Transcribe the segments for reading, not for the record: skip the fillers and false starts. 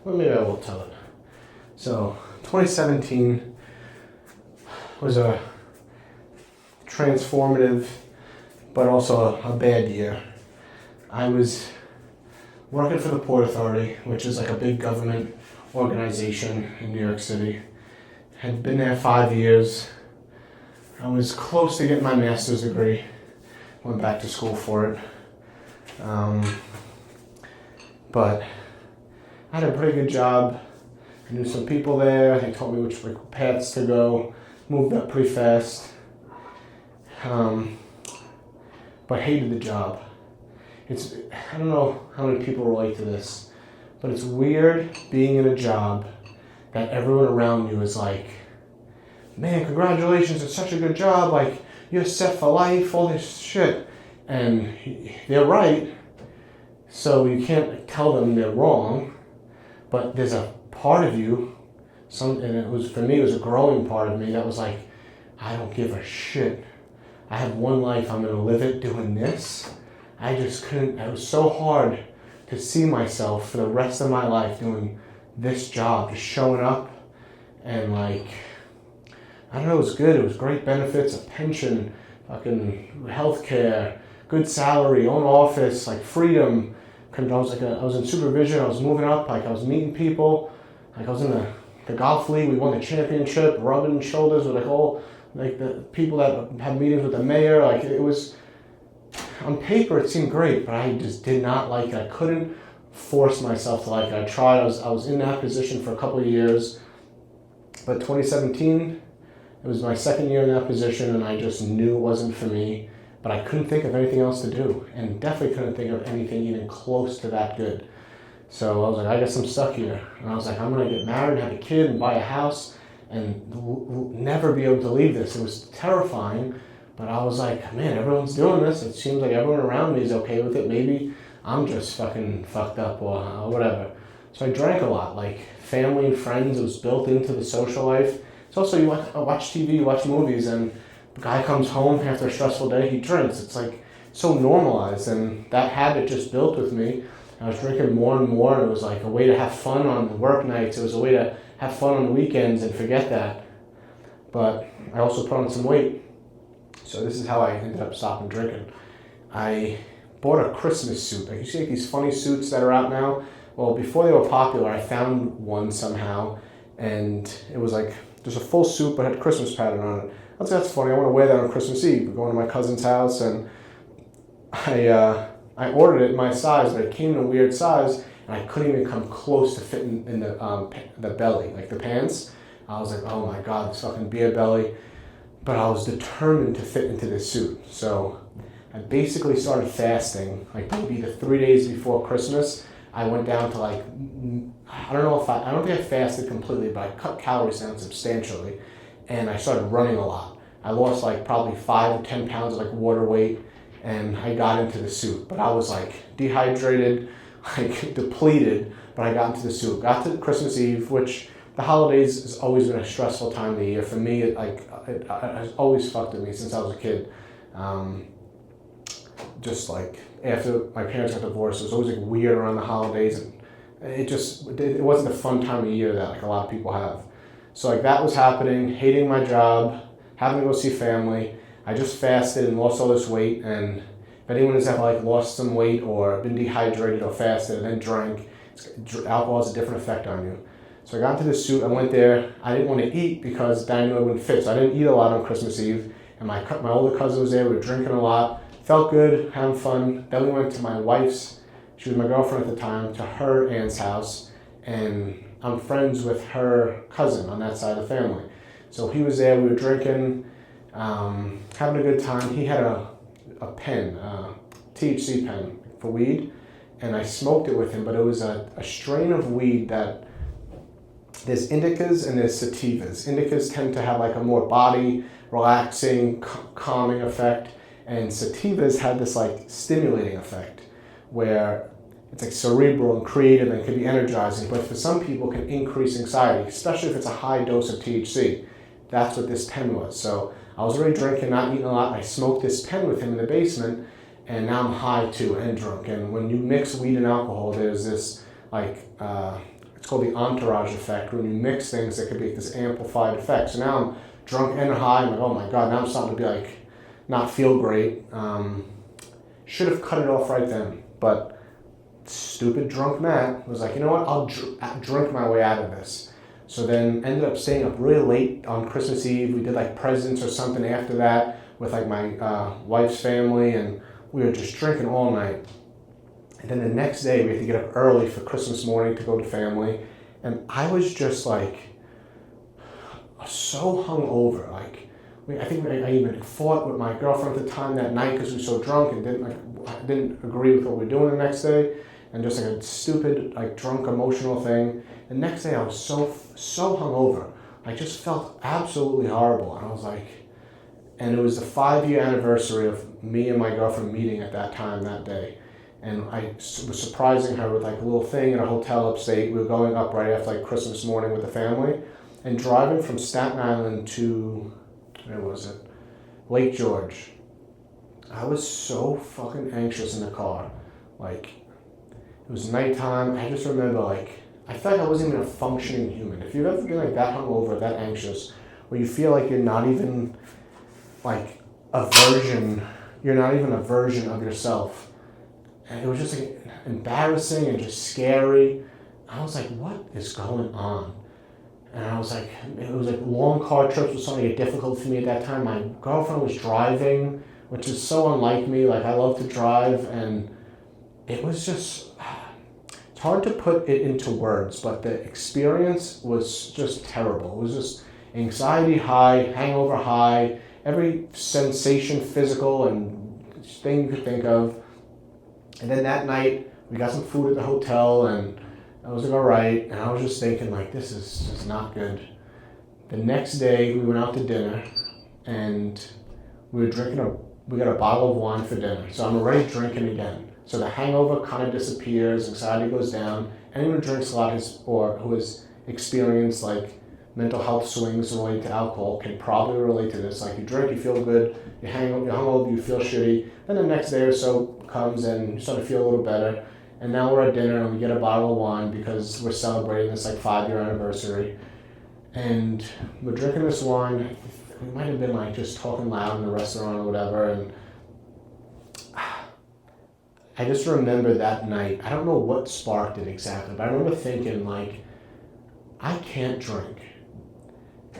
Well, maybe I will tell it. So, 2017 was a transformative, but also a bad year. I was working for the Port Authority, which is like a big government organization in New York City. Had been there 5 years. I was close to getting my master's degree. Went back to school for it. But I had a pretty good job. I knew some people there. They told me which paths to go. Moved up pretty fast. But hated the job. I don't know how many people relate to this, but it's weird being in a job that everyone around you is like, man, congratulations, it's such a good job, like, you're set for life, all this shit. And they're right, so you can't tell them they're wrong, but there's a part of you, and for me, it was a growing part of me that was like, I don't give a shit. I have one life, I'm gonna live it doing this. I just couldn't, it was so hard to see myself for the rest of my life doing this job, just showing up and like, I don't know, it was good. It was great benefits, a pension, fucking healthcare, good salary, own office, like freedom. I was in supervision, I was moving up, like I was meeting people, like I was in the golf league, we won the championship, rubbing shoulders with like all like the people that had meetings with the mayor, like it was, on paper it seemed great, but I just did not like it. I couldn't force myself to like it. I tried, I was in that position for a couple of years, but 2017, it was my second year in that position and I just knew it wasn't for me, but I couldn't think of anything else to do and definitely couldn't think of anything even close to that good. So I was like, I guess I'm stuck here. And I was like, I'm gonna get married, have a kid and buy a house and never be able to leave this. It was terrifying, but I was like, man, everyone's doing this. It seems like everyone around me is okay with it. Maybe I'm just fucking fucked up or whatever. So I drank a lot, like family and friends. It was built into the social life. It's also, you watch TV, you watch movies, and the guy comes home after a stressful day, he drinks. It's like so normalized, and that habit just built with me. I was drinking more and more, and it was like a way to have fun on the work nights. It was a way to have fun on the weekends and forget that. But I also put on some weight. So this is how I ended up stopping drinking. I bought a Christmas suit. Like you see like these funny suits that are out now? Well, before they were popular, I found one somehow, and it was like, there's a full suit but had a Christmas pattern on it. I was like, that's funny, I want to wear that on Christmas Eve. We're going to my cousin's house, and I ordered it in my size, but it came in a weird size, and I couldn't even come close to fitting in the belly, like the pants. I was like, oh my God, this fucking beer belly. But I was determined to fit into this suit. So I basically started fasting, like maybe the 3 days before Christmas. I went down to like, I don't think I fasted completely, but I cut calories down substantially, and I started running a lot. I lost like probably 5 or 10 pounds of like water weight, and I got into the suit. But I was like dehydrated, like depleted, but I got into the suit. Got to Christmas Eve, which the holidays has always been a stressful time of the year. For me, it has always fucked with me since I was a kid. Just like after my parents got divorced, it was always like weird around the holidays, and it wasn't the fun time of year that like a lot of people have. So like that was happening, hating my job, having to go see family. I just fasted and lost all this weight, and if anyone has ever like lost some weight or been dehydrated or fasted and then drank, alcohol has a different effect on you. So I got into this suit, I went there, I didn't want to eat because I knew I wouldn't fit, so I didn't eat a lot on Christmas Eve, and my older cousin was there, we were drinking a lot, felt good, having fun. Then we went to my wife's, she was my girlfriend at the time, to her aunt's house, and I'm friends with her cousin on that side of the family. So he was there, we were drinking, having a good time. He had a pen, THC pen for weed, and I smoked it with him, but it was a strain of weed that, there's indicas and there's sativas. Indicas tend to have like a more body relaxing, calming effect, and sativas had this like stimulating effect where it's like cerebral and creative and can be energizing, but for some people can increase anxiety, especially if it's a high dose of THC. That's what this pen was. So I was already drinking, not eating a lot. I smoked this pen with him in the basement, and now I'm high too and drunk. And when you mix weed and alcohol, there's this like it's called the entourage effect. When you mix things, there could be this amplified effect. So now I'm drunk and high. I'm like, oh my God, now I'm starting to be like, not feel great. Should have cut it off right then. But stupid drunk Matt was like, you know what, I'll drink my way out of this. So then ended up staying up really late on Christmas Eve. We did like presents or something after that with like my wife's family, and we were just drinking all night. And then the next day we had to get up early for Christmas morning to go to family. And I was just like so hungover. Like I think I even fought with my girlfriend at the time that night because we were so drunk and didn't agree with what we were doing the next day. And just like a stupid, like drunk, emotional thing. The next day I was so hungover. I just felt absolutely horrible. And I was like, and it was the 5-year anniversary of me and my girlfriend meeting at that time that day. And I was surprising her with like a little thing in a hotel upstate. We were going up right after like Christmas morning with the family. And driving from Staten Island to, where was it? Lake George. I was so fucking anxious in the car. Like, it was nighttime. I just remember, like, I felt like I wasn't even a functioning human. If you've ever been like that hungover, that anxious, where you feel like you're not even like you're not even a version of yourself. And it was just like embarrassing and just scary. I was like, what is going on? And I was like, it was like long car trips was something difficult for me at that time. My girlfriend was driving, which is so unlike me. Like, I love to drive, and it was just, it's hard to put it into words, but the experience was just terrible. It was just anxiety high, hangover high, every sensation, physical and thing you could think of. And then that night, we got some food at the hotel, and I was like, all right. And I was just thinking, like, this is just not good. The next day, we went out to dinner, and we got a bottle of wine for dinner. So I'm already drinking again. So the hangover kind of disappears, anxiety goes down. Anyone who drinks a lot who has experienced like mental health swings related to alcohol can probably relate to this. Like, you drink, you feel good, you're hungover, you feel shitty. Then the next day or so comes and you start to feel a little better. And now we're at dinner and we get a bottle of wine because we're celebrating this like 5-year anniversary. And we're drinking this wine. We might have been like just talking loud in the restaurant or whatever. And I just remember that night, I don't know what sparked it exactly, but I remember thinking like, I can't drink.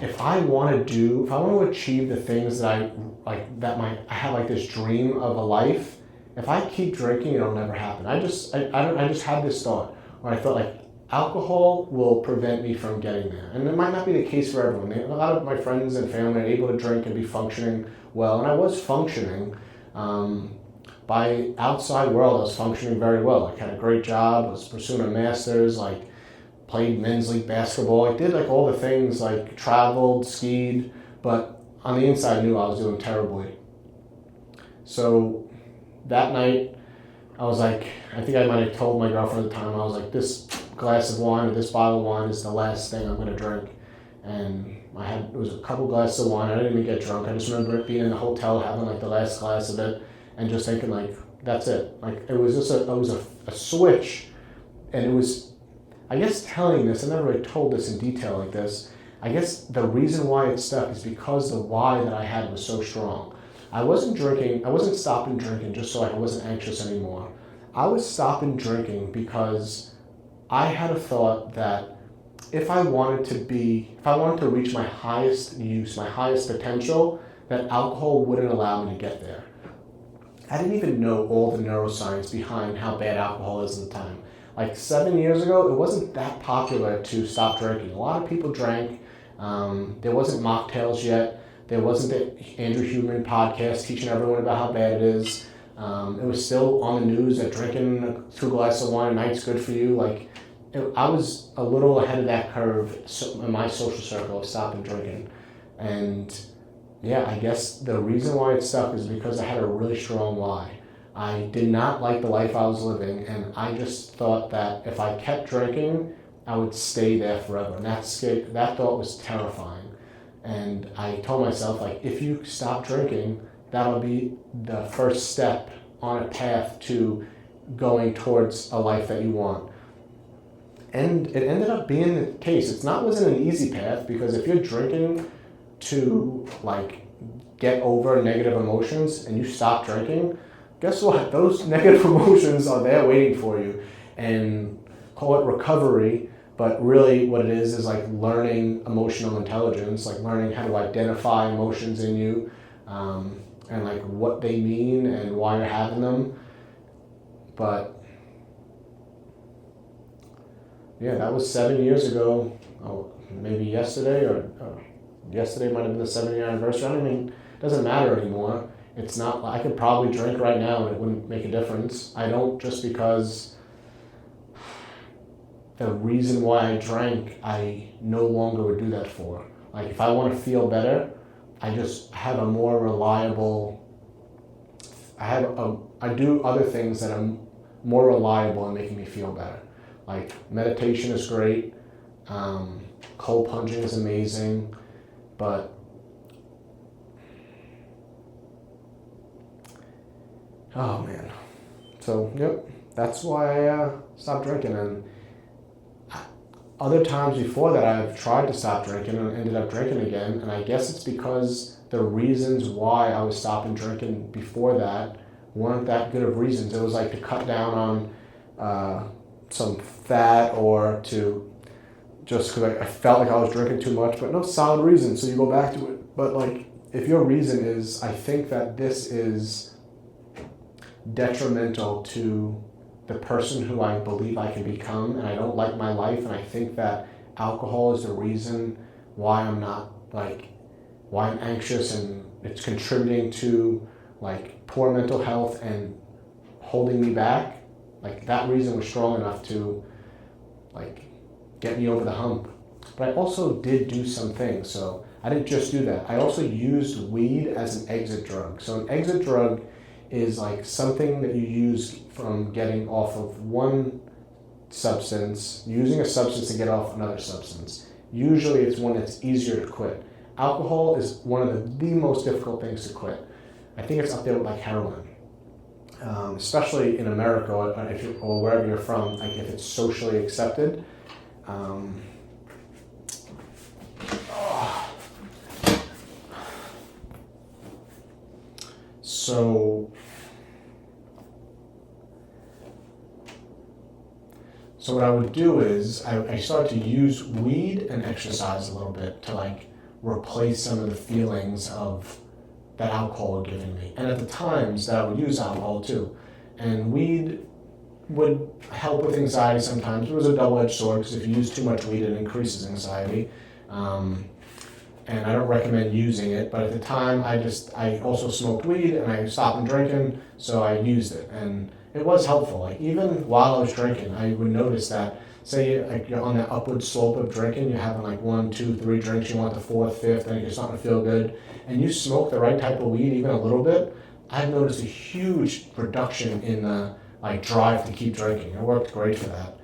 If I want to achieve the things that I have like this dream of a life, if I keep drinking, it'll never happen. I just had this thought where I felt like alcohol will prevent me from getting there. And it might not be the case for everyone. A lot of my friends and family are able to drink and be functioning well, and I was functioning. By outside world, I was functioning very well. I had a great job, I was pursuing a master's, like played men's league basketball. I did like all the things, like traveled, skied, but on the inside I knew I was doing terribly. So that night, I was like, I think I might have told my girlfriend at the time, I was like, this glass of wine or this bottle of wine is the last thing I'm going to drink. And it was a couple glasses of wine. I didn't even get drunk. I just remember it being in the hotel, having like the last glass of it, and just thinking like, that's it. Like, it was just a switch. And it was, I guess telling this, I never really told this in detail like this. I guess the reason why it stuck is because the why that I had was so strong. I wasn't stopping drinking just so I wasn't anxious anymore. I was stopping drinking because I had a thought that if I wanted to reach my highest use, my highest potential, that alcohol wouldn't allow me to get there. I didn't even know all the neuroscience behind how bad alcohol is at the time. Like 7 years ago, it wasn't that popular to stop drinking. A lot of people drank. There wasn't mocktails yet. There wasn't the Andrew Huberman podcast teaching everyone about how bad it is. It was still on the news that drinking 2 glasses of wine a night is good for you. Like, I was a little ahead of that curve in my social circle of stopping drinking. And yeah, I guess the reason why it stuck is because I had a really strong why. I did not like the life I was living, and I just thought that if I kept drinking, I would stay there forever. And that thought was terrifying. And I told myself, like, if you stop drinking, that'll be the first step on a path to going towards a life that you want. And it ended up being the case. Wasn't an easy path, because if you're drinking to like get over negative emotions and you stop drinking, guess what? Those negative emotions are there waiting for you. And call it recovery, but really what it is like learning emotional intelligence, like learning how to identify emotions in you, and like what they mean and why you're having them. But yeah, that was 7 years ago. Oh, maybe yesterday, or yesterday might have been the 7-year anniversary. I mean, it doesn't matter anymore. It's not, I could probably drink right now and it wouldn't make a difference. I don't, just because the reason why I drank, I no longer would do that for. Like, if I want to feel better, I just have a more reliable, I do other things that are more reliable in making me feel better. Like, meditation is great, cold plunging is amazing, but oh man. So, yep, that's why I stopped drinking. And other times before that, I've tried to stop drinking and ended up drinking again. And I guess it's because the reasons why I was stopping drinking before that weren't that good of reasons. It was like to cut down on some fat, or to just because I felt like I was drinking too much, but no solid reason. So you go back to it. But like, if your reason is, I think that this is detrimental to the person who I believe I can become, and I don't like my life, and I think that alcohol is the reason why I'm not, like, why I'm anxious, and it's contributing to like poor mental health and holding me back, like that reason was strong enough to like get me over the hump. But I also did do some things. So I didn't just do that. I also used weed as an exit drug. So an exit drug is like something that you use from getting off of one substance, using a substance to get off another substance. Usually it's one that's easier to quit. Alcohol is one of the most difficult things to quit. I think it's up there with like heroin. Especially in America, or wherever you're from, like if it's socially accepted. So what I would do is I started to use weed and exercise a little bit to like replace some of the feelings of that alcohol had given me. And at the times that I would use alcohol too. And weed would help with anxiety sometimes. It was a double-edged sword, because if you use too much weed, it increases anxiety. And I don't recommend using it, but at the time I also smoked weed and I stopped drinking, so I used it. And it was helpful. Like, even while I was drinking, I would notice that, say like you're on that upward slope of drinking, you're having like 1, 2, 3 drinks, you want the 4th, 5th, and you're starting to feel good, and you smoke the right type of weed even a little bit, I've noticed a huge reduction in the like drive to keep drinking. It worked great for that.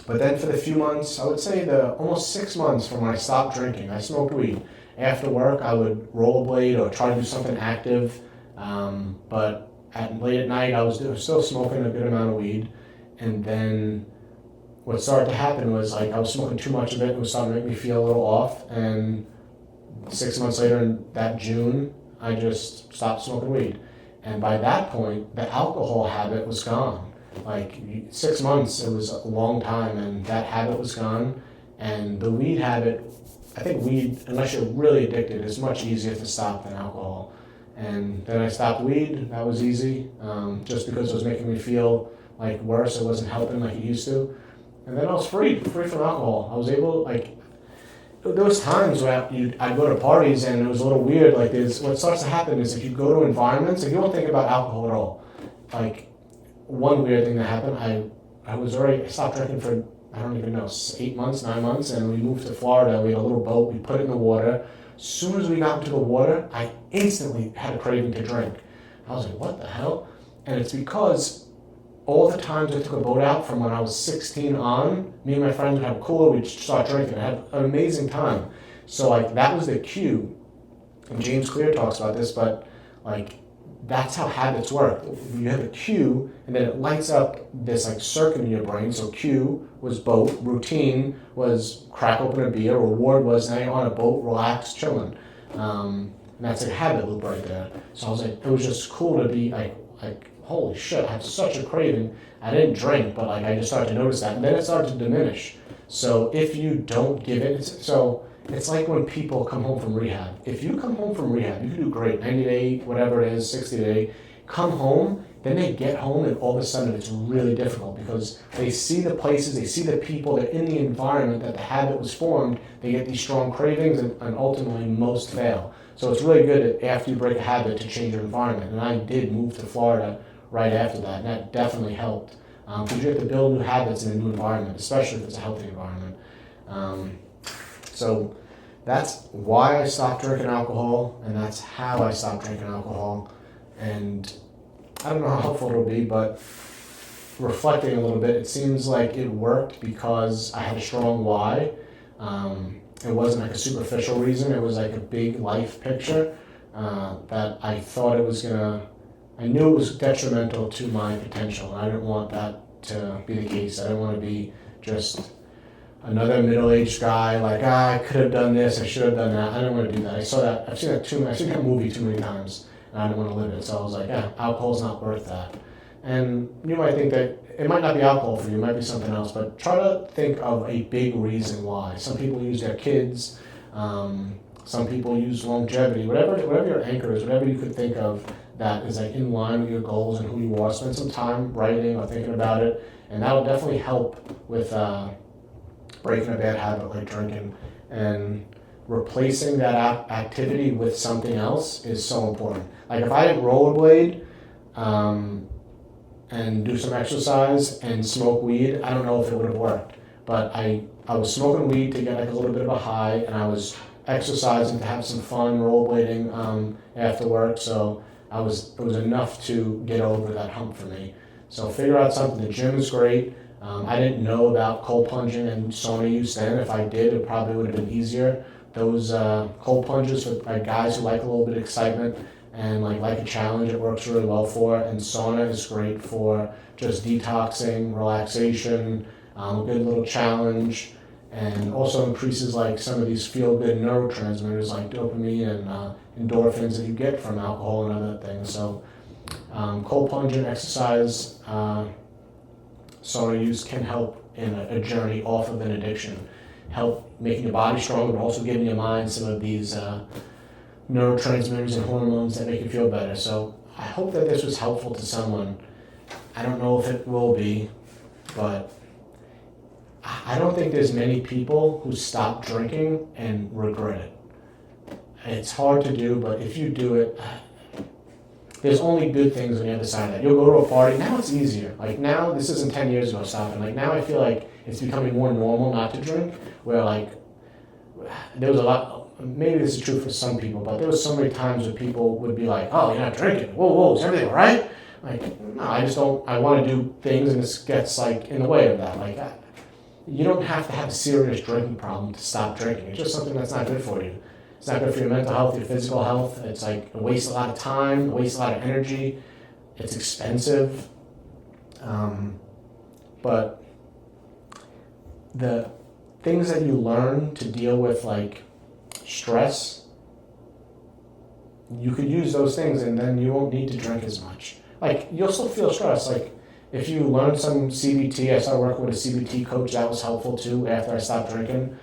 But then for the few months, I would say almost 6 months from when I stopped drinking, I smoked weed. After work, I would rollerblade or try to do something active. But late at night, I was still smoking a good amount of weed. And then what started to happen was like I was smoking too much of it. It was starting to make me feel a little off. And 6 months later, in that June, I just stopped smoking weed. And by that point, the alcohol habit was gone. Like 6 months, it was a long time, and that habit was gone. And the weed habit, I think weed, unless you're really addicted, is much easier to stop than alcohol. And then I stopped weed. That was easy, just because it was making me feel like worse. It wasn't helping like it used to. And then I was free from alcohol. I was able, like, there was times where I'd go to parties and it was a little weird. Like, what starts to happen is if you go to environments, like, you don't think about alcohol at all. Like, one weird thing that happened, I stopped drinking for, I don't even know, 8 months, 9 months, and we moved to Florida. We had a little boat, we put it in the water. As soon as we got into the water, I instantly had a craving to drink. I was like, what the hell? And it's because all the times I took a boat out from when I was 16 on, me and my friends would have a cooler, we'd start drinking. I had an amazing time. So like that was the cue. And James Clear talks about this, but like that's how habits work. You have a cue, and then it lights up this like circuit in your brain. So cue was boat, routine was crack open a beer, reward was now you're on a boat, relax, chilling. And that's a habit loop right there. So I was like, it was just cool to be like holy shit, I had such a craving. I didn't drink, but like I just started to notice that, and then it started to diminish. So if you don't give it, it's like when people come home from rehab. If you come home from rehab, you can do great, 90-day, whatever it is, 60-day. Come home, then they get home, and all of a sudden it's really difficult because they see the places, they see the people, they're in the environment that the habit was formed. They get these strong cravings, and ultimately most fail. So it's really good after you break a habit to change your environment. And I did move to Florida right after that, and that definitely helped. Because you have to build new habits in a new environment, especially if it's a healthy environment. So that's why I stopped drinking alcohol, and that's how I stopped drinking alcohol. And I don't know how helpful it'll be, but reflecting a little bit, it seems like it worked because I had a strong why. It wasn't like a superficial reason, it was like a big life picture that I thought it was I knew it was detrimental to my potential, and I didn't want that to be the case. I didn't want to be just another middle-aged guy, like, I could have done this, I should have done that. I didn't want to do that. I've seen that movie too many times, and I didn't want to live it. So I was like, alcohol's not worth that. And you might think that it might not be alcohol for you, it might be something else, but try to think of a big reason why. Some people use their kids, some people use longevity, whatever your anchor is, whatever you could think of that is like in line with your goals and who you are. Spend some time writing or thinking about it, and that'll definitely help with breaking a bad habit like drinking. And replacing that activity with something else is so important. Like if I didn't rollerblade and do some exercise and smoke weed, I don't know if it would have worked. But I was smoking weed to get like a little bit of a high, and I was exercising to have some fun, rollerblading after work. So it was enough to get over that hump for me. So figure out something. The gym is great. I didn't know about cold plunging and sauna use then. If I did, it probably would have been easier. Those cold plunges for guys who like a little bit of excitement and like a challenge, it works really well for. And sauna is great for just detoxing, relaxation, a good little challenge, and also increases like some of these feel-good neurotransmitters like dopamine and endorphins that you get from alcohol and other things. So cold plunging, exercise, sauna use can help in a journey off of an addiction, help making your body stronger, but also giving your mind some of these neurotransmitters and hormones that make you feel better. So I hope that this was helpful to someone. I don't know if it will be, but I don't think there's many people who stop drinking and regret it. It's hard to do, but if you do it, there's only good things on the other side of that. You'll go to a party. Now it's easier. Like now, this isn't 10 years ago stopping. Like now I feel like it's becoming more normal not to drink, where like there was a lot, maybe this is true for some people, but there was so many times where people would be like, oh, you're not drinking. Whoa, is everything all right? Like, no, I want to do things, and this gets like in the way of that. Like, you don't have to have a serious drinking problem to stop drinking. It's just something that's not good for you. It's not good for your mental health, your physical health. It's like it wastes a lot of time, it wastes a lot of energy. It's expensive. But the things that you learn to deal with like stress, you could use those things and then you won't need to drink as much. Like you'll still feel stressed. Like if you learn some CBT, I started working with a CBT coach, that was helpful too after I stopped drinking.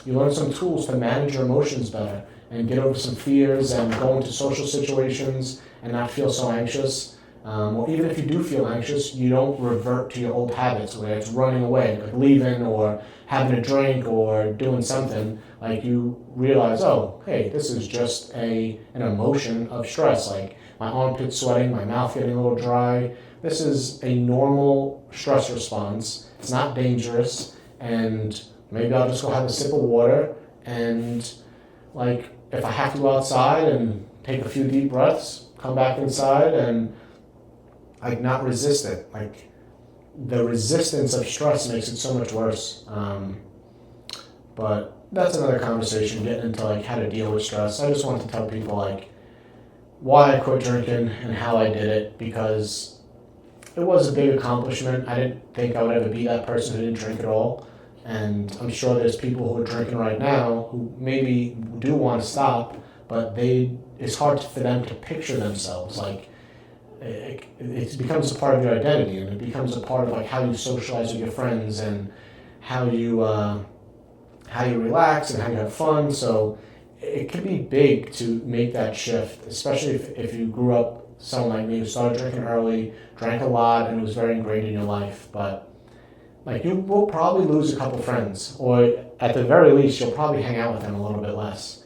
You learn some tools to manage your emotions better and get over some fears and go into social situations and not feel so anxious. Or even if you do feel anxious, you don't revert to your old habits where it's running away, like leaving or having a drink or doing something. Like you realize, oh, hey, this is just an emotion of stress. Like my armpits sweating, my mouth getting a little dry. This is a normal stress response. It's not dangerous, and maybe I'll just go have a sip of water, and like if I have to go outside and take a few deep breaths, come back inside and like not resist it. Like the resistance of stress makes it so much worse. But that's another conversation, getting into like how to deal with stress. I just want to tell people like why I quit drinking and how I did it, because it was a big accomplishment. I didn't think I would ever be that person who didn't drink at all. And I'm sure there's people who are drinking right now who maybe do want to stop, but it's hard for them to picture themselves. Like, it becomes a part of your identity, and it becomes a part of like how you socialize with your friends and how you relax and how you have fun. So it can be big to make that shift, especially if you grew up someone like me who started drinking early, drank a lot, and it was very ingrained in your life. But like, you will probably lose a couple friends, or at the very least, you'll probably hang out with them a little bit less.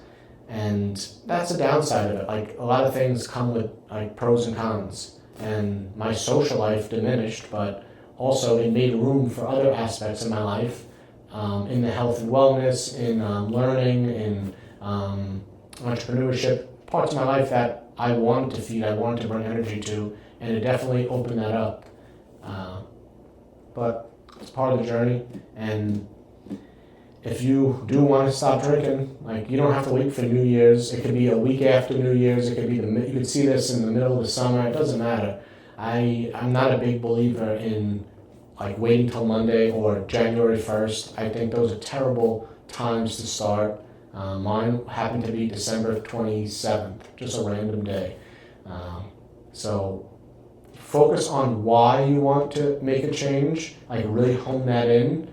And that's the downside of it. Like, a lot of things come with like pros and cons. And my social life diminished, but also it made room for other aspects of my life, in the health and wellness, in learning, in entrepreneurship, parts of my life that I wanted to feed, I wanted to bring energy to, and it definitely opened that up. But it's part of the journey, and if you do want to stop drinking, like, you don't have to wait for New Year's. It could be a week after New Year's. It could be you could see this in the middle of the summer. It doesn't matter. I'm not a big believer in like waiting till Monday or January 1st. I think those are terrible times to start. Mine happened to be December 27th, just a random day. So focus on why you want to make a change, like really hone that in.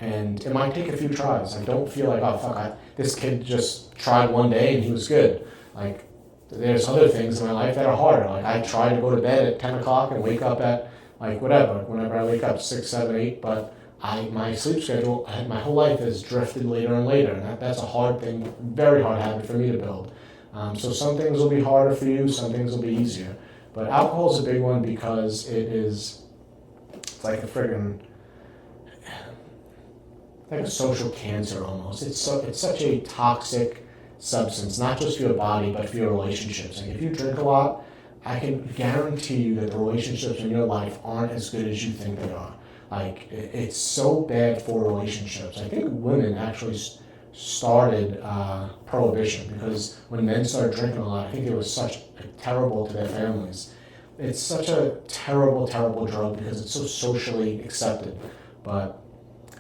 And it might take a few tries. Like, don't feel like, oh fuck, this kid just tried one day and he was good. Like, there's other things in my life that are harder. Like, I try to go to bed at 10 o'clock and wake up at like whatever, whenever I wake up, 6, 7, 8, but my sleep schedule, my whole life has drifted later and later, and that's a hard thing, very hard habit for me to build. So some things will be harder for you, some things will be easier. But alcohol is a big one because it's like a friggin', like a social cancer almost. It's such a toxic substance, not just for your body, but for your relationships. Like, if you drink a lot, I can guarantee you that the relationships in your life aren't as good as you think they are. Like, it's so bad for relationships. I think women actually started prohibition, because when men started drinking a lot, I think it was such terrible to their families. It's such a terrible, terrible drug because it's so socially accepted. But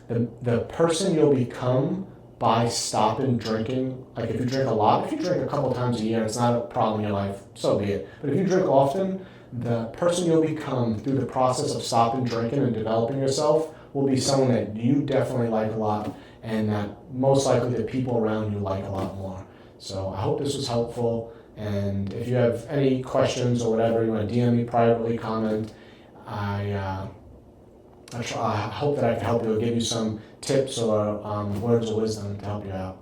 the person you'll become by stopping drinking, like if you drink a lot, if you drink a couple times a year, it's not a problem in your life, so be it. But if you drink often, the person you'll become through the process of stopping drinking and developing yourself will be someone that you definitely like a lot, and that most likely the people around you like a lot more. So I hope this was helpful, and if you have any questions or whatever, you want to DM me privately, comment. I hope that I can help you or give you some tips or words of wisdom to help you out.